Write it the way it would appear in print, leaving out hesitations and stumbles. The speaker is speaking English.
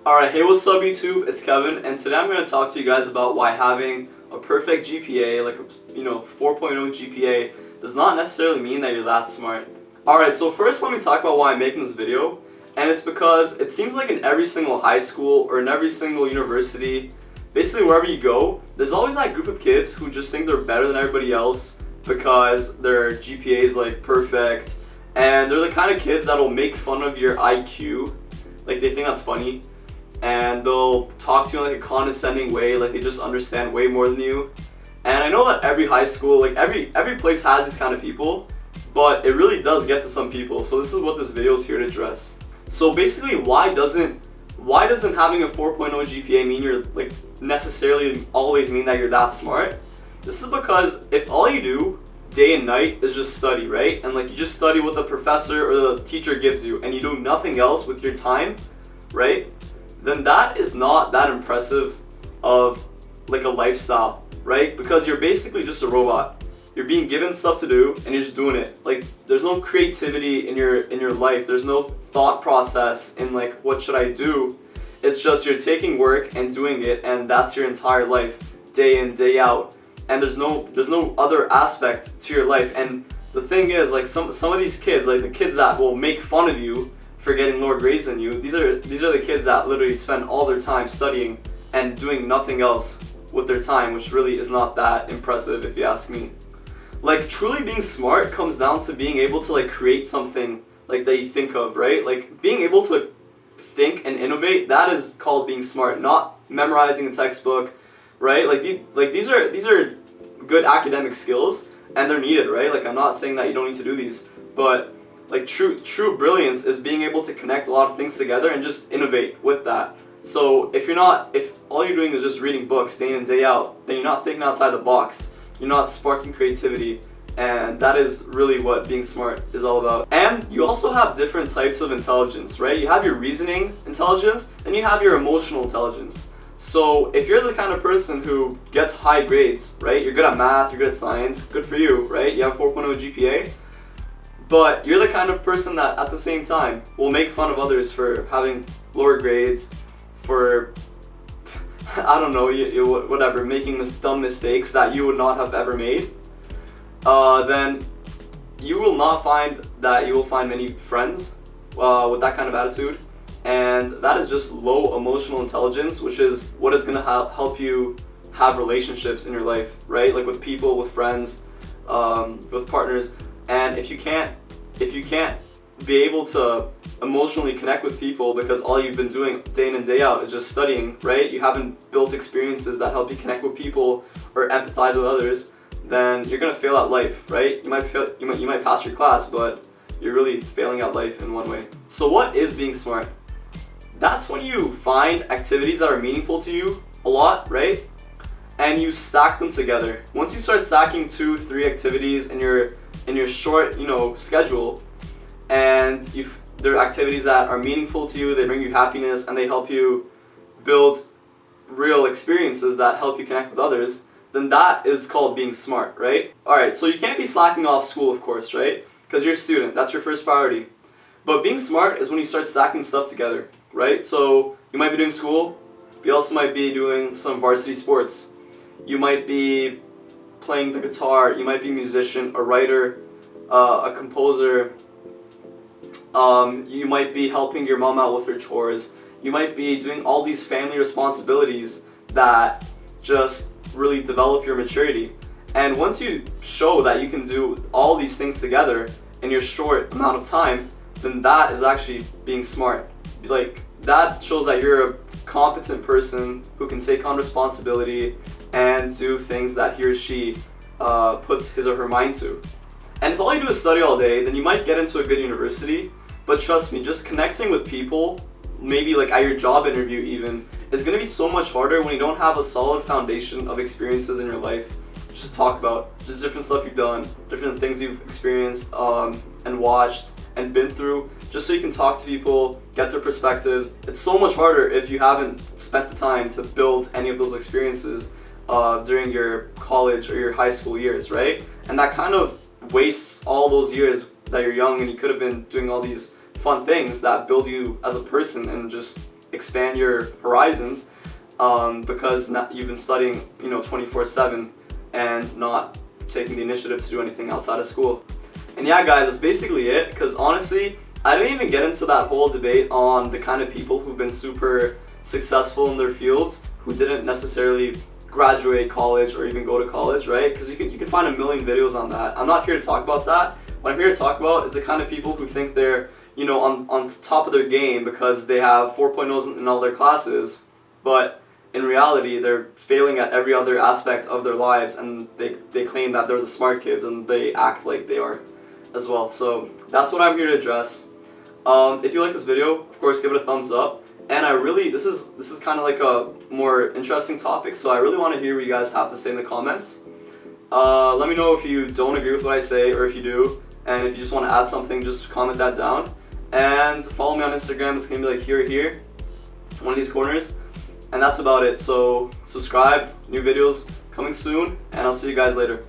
Alright, hey, what's up YouTube? It's Kevin, and today I'm going to talk to you guys about why having a perfect GPA, like a 4.0 GPA, does not necessarily mean that you're that smart. Alright, so first let me talk about why I'm making this video, and it's because it seems like in every single high school or in every single university, basically wherever you go, there's always that group of kids who just think they're better than everybody else because their GPA is like perfect, and they're the kind of kids that'll make fun of your IQ, like they think that's funny. And they'll talk to you in like a condescending way, like they just understand way more than you. And I know that every high school, like every place has these kind of people, but it really does get to some people. So this is what this video is here to address. So basically, why doesn't having a 4.0 GPA mean you're like necessarily always mean that you're that smart? This is because if all you do day and night is just study, right? And like you just study what the professor or the teacher gives you and you do nothing else with your time, right? Then that is not that impressive of like a lifestyle, right? Because you're basically just a robot. You're being given stuff to do and you're just doing it. Like there's no creativity in your life. There's no thought process in like what should I do? It's just you're taking work and doing it, and that's your entire life, day in, day out. And there's no other aspect to your life. And the thing is, like some of these kids, like the kids that will make fun of you for getting lower grades than you, these are the kids that literally spend all their time studying and doing nothing else with their time, which really is not that impressive if you ask me. Like truly being smart comes down to being able to like create something like that you think of, right? Like being able to think and innovate, that is called being smart, not memorizing a textbook, right? These are good academic skills and they're needed, right? Like I'm not saying that you don't need to do these, but like true brilliance is being able to connect a lot of things together and just innovate with that. So if all you're doing is just reading books day in and day out, then you're not thinking outside the box. You're not sparking creativity, and that is really what being smart is all about. And you also have different types of intelligence, right? You have your reasoning intelligence and you have your emotional intelligence. So if you're the kind of person who gets high grades, right? You're good at math, you're good at science, good for you, right? You have 4.0 GPA. But you're the kind of person that at the same time will make fun of others for having lower grades, for, I don't know, whatever, making dumb mistakes that you would not have ever made, then you will not find that you will find many friends with that kind of attitude. And that is just low emotional intelligence, which is what is going to help you have relationships in your life, right? Like with people, with friends, with partners. And if you can't be able to emotionally connect with people because all you've been doing day in and day out is just studying, right? You haven't built experiences that help you connect with people or empathize with others, then you're gonna fail at life, right? You might pass your class, but you're really failing at life in one way. So what is being smart? That's when you find activities that are meaningful to you a lot, right? And you stack them together. Once you start stacking 2-3 activities in your short, schedule, and they're activities that are meaningful to you, they bring you happiness, and they help you build real experiences that help you connect with others, then that is called being smart, right? Alright, so you can't be slacking off school, of course, right? Because you're a student, that's your first priority. But being smart is when you start stacking stuff together, right? So you might be doing school, but you also might be doing some varsity sports. You might be playing the guitar, you might be a musician, a writer, a composer, you might be helping your mom out with her chores, you might be doing all these family responsibilities that just really develop your maturity. And once you show that you can do all these things together in your short amount of time, then that is actually being smart. Like that shows that you're a competent person who can take on responsibility and do things that he or she puts his or her mind to. And if all you do is study all day, then you might get into a good university, but trust me, just connecting with people, maybe like at your job interview even, is going to be so much harder when you don't have a solid foundation of experiences in your life just to talk about, just different stuff you've done, different things you've experienced and watched and been through, just so you can talk to people, get their perspectives. It's so much harder if you haven't spent the time to build any of those experiences during your college or your high school years, right? And that kind of wastes all those years that you're young and you could have been doing all these fun things that build you as a person and just expand your horizons, because you've been studying 24/7 and not taking the initiative to do anything outside of school. And yeah, guys, that's basically it, because honestly, I didn't even get into that whole debate on the kind of people who've been super successful in their fields who didn't necessarily graduate college or even go to college, right? Because you can find a million videos on that. I'm not here to talk about that. What I'm here to talk about is the kind of people who think they're on top of their game because they have 4.0s in all their classes, but in reality they're failing at every other aspect of their lives, and they claim that they're the smart kids and they act like they are as well. So that's what I'm here to address. If you like this video, of course, give it a thumbs up. And this is kind of like a more interesting topic, so I really want to hear what you guys have to say in the comments. Let me know if you don't agree with what I say, or if you do, and if you just want to add something, just comment that down. And follow me on Instagram. It's gonna be like here or here, one of these corners. And that's about it. So subscribe, new videos coming soon, and I'll see you guys later.